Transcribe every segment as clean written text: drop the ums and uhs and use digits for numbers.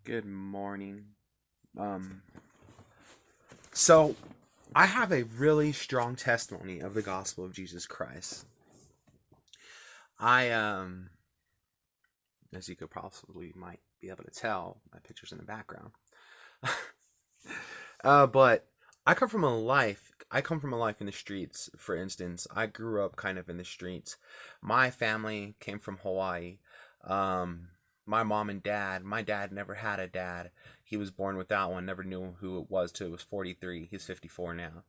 Good morning. Um, so I have a really strong testimony of the gospel of Jesus Christ. I as you could possibly might be able to tell, my picture's in the background. But I come from a life in the streets. For instance, I grew up kind of in the streets. My family came from Hawaii. Um, my mom and dad. My dad never had a dad. He was born without one. Never knew who it was till he was 43. He's 54 now.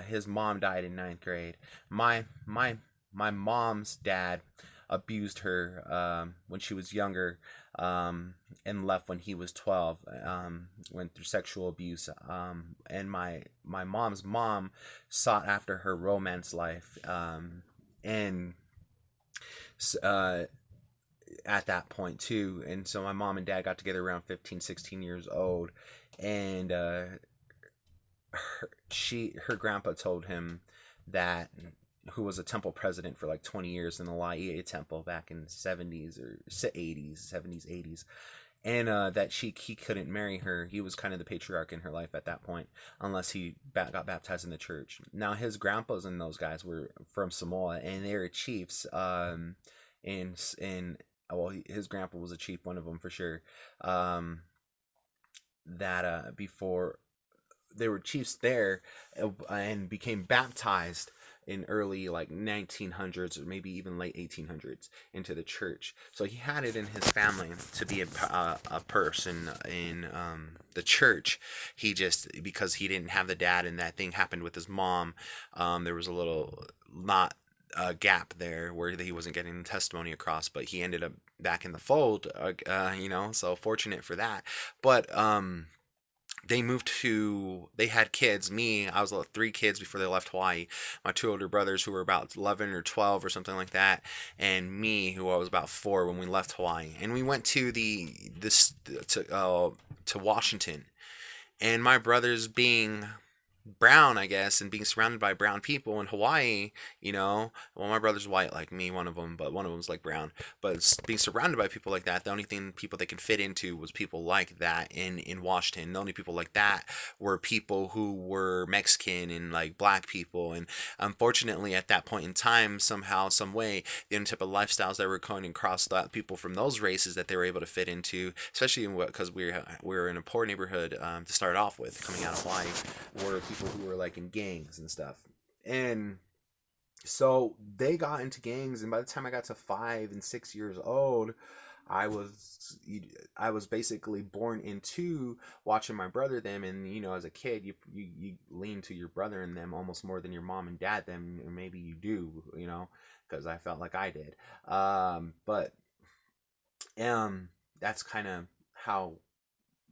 His mom died in ninth grade. My my my mom's dad abused her when she was younger, and left when he was 12. Went through sexual abuse, and my mom's mom sought after her romance life, and uh, at that point too. And so my mom and dad got together around 15, 16 years old, and her grandpa told him that, who was a temple president for like 20 years in the Laie temple back in the 70s or 80s, 70s, 80s, and that he couldn't marry her. He was kind of the patriarch in her life at that point, unless he got baptized in the church. Now his grandpas and those guys were from Samoa, and they were chiefs. And well, his grandpa was a chief, one of them for sure. That before they were chiefs there, and became baptized in early like 1900s or maybe even late 1800s into the church. So he had it in his family to be a person in the church. He just, because he didn't have the dad and that thing happened with his mom, there was a little not a gap there where he wasn't getting the testimony across, but he ended up back in the fold, so fortunate for that. But they had kids. I was three kids before they left Hawaii. My two older brothers, who were about 11 or 12 or something like that, and me, who I was about 4 when we left Hawaii. And we went to to Washington. And my brothers, being brown, I guess, and being surrounded by brown people in Hawaii, well, my brother's white like me, one of them, but one of them's like brown. But being surrounded by people like that, the only people they could fit into was people like that in Washington. The only people like that were people who were Mexican and like black people. And unfortunately, at that point in time, somehow, some way, the only type of lifestyles that were coming across that people from those races that they were able to fit into, especially because we were in a poor neighborhood to start off with, coming out of Hawaii, were people who were like in gangs and stuff. And so they got into gangs, and by the time I got to 5 and 6 years old, I was I was basically born into watching my brother them. And as a kid, you lean to your brother and them almost more than your mom and dad them, or maybe you do, because I felt like I did. But that's kind of how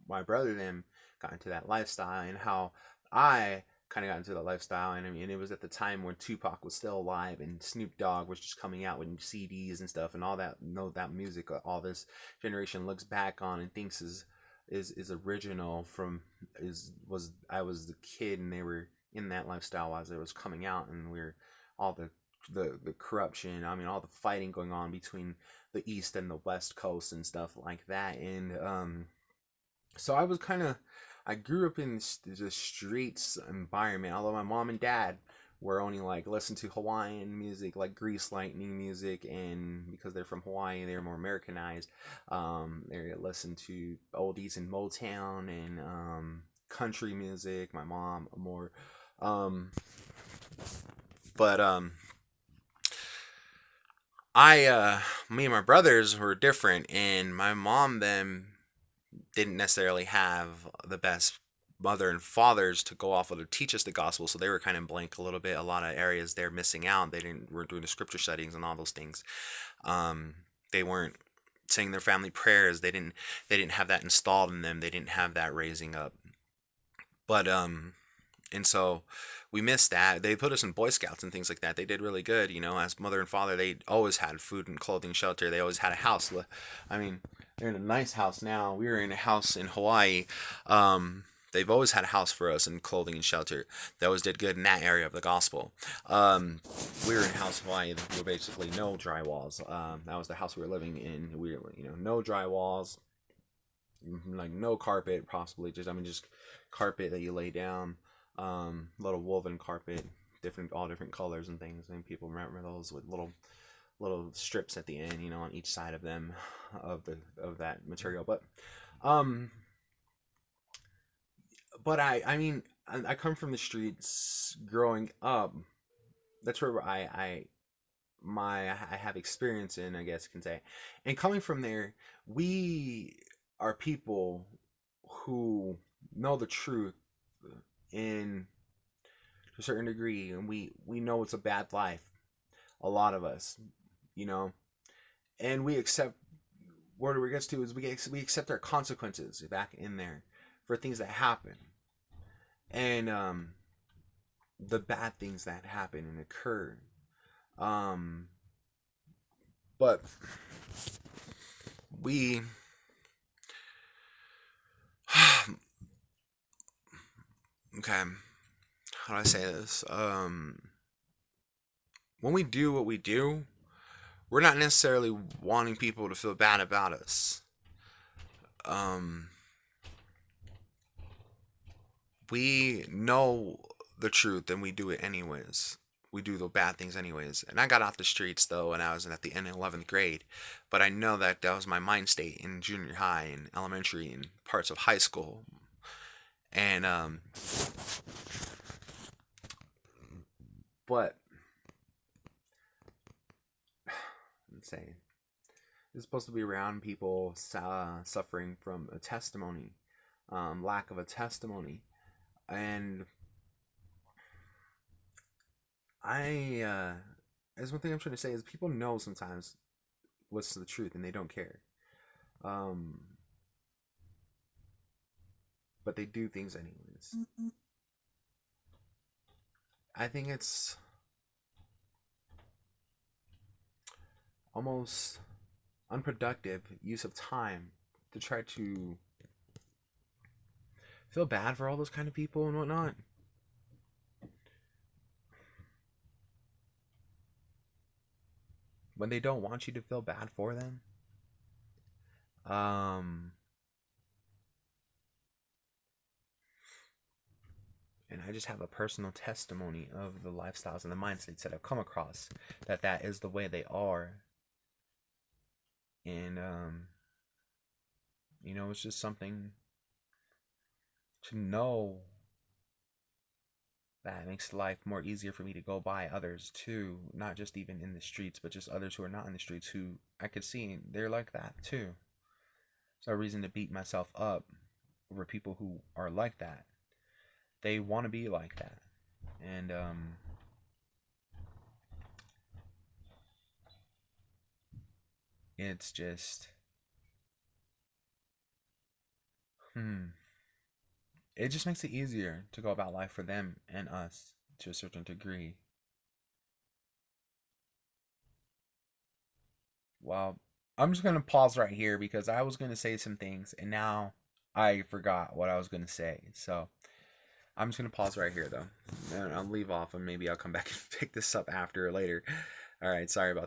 my brother them got into that lifestyle, and how I kind of got into the lifestyle. And I mean, it was at the time when Tupac was still alive and Snoop Dogg was just coming out with CDs and stuff, and all that. That music, all this generation looks back on and thinks is original from is was I was the kid, and they were in that lifestyle as it was coming out, and we're all the corruption. I mean, all the fighting going on between the East and the West Coast and stuff like that. And so I grew up in the streets environment. Although my mom and dad were only like listen to Hawaiian music, like Grease Lightning music, and because they're from Hawaii, they're more Americanized. They listen to oldies and Motown and country music. My mom more, um, but me and my brothers were different, and my mom then didn't necessarily have the best mother and fathers to go off of to teach us the gospel, so they were kind of blank a little bit. A lot of areas they're missing out. They didn't were doing the scripture settings and all those things. um they weren't saying their family prayers. They didn't have that installed in them. They didn't have that raising up. But and so we missed that. They put us in Boy Scouts and things like that. They did really good, as mother and father. They always had food and clothing, shelter. They always had a house. I mean, they're in a nice house now. We were in a house in Hawaii. They've always had a house for us and clothing and shelter. They always did good in that area of the gospel. We were in a house in Hawaii. There were basically no dry walls. That was the house we were living in. We were, no dry walls. like no carpet, possibly just, I mean, just carpet that you lay down, little woven carpet, all different colors and things. And people remember those with little strips at the end, on each side of them, of that material. Um, but I mean, I come from the streets growing up. That's where I have experience in, I guess you can say. And coming from there, we are people who know the truth in to a certain degree, and we know it's a bad life. A lot of us, you know, and we accept. What it gets to is we accept our consequences back in there for things that happen, and the bad things that happen and occur. Um, but we okay. How do I say this? When we do what we do, we're not necessarily wanting people to feel bad about us. Um, we know the truth and we do it anyways. We do the bad things anyways. And I got off the streets though when I was at the end of 11th grade, but I know that that was my mind state in junior high and elementary and parts of high school. And but let's say it's supposed to be around people suffering from a testimony, lack of a testimony, and as one thing I'm trying to say is people know sometimes what's the truth and they don't care, um, but they do things anyways. I think it's almost unproductive use of time to try to feel bad for all those kind of people and whatnot. When they don't want you to feel bad for them. Um, and I just have a personal testimony of the lifestyles and the mindsets that I've come across that is the way they are. And it's just something to know that makes life more easier for me to go by others too, not just even in the streets, but just others who are not in the streets who I could see they're like that too. It's no reason to beat myself up over people who are like that. They want to be like that. And it's just it just makes it easier to go about life for them and us to a certain degree. Well, I'm just gonna pause right here because I was gonna say some things and now I forgot what I was gonna say. So I'm just gonna pause right here though. And I'll leave off and maybe I'll come back and pick this up after or later. All right, sorry about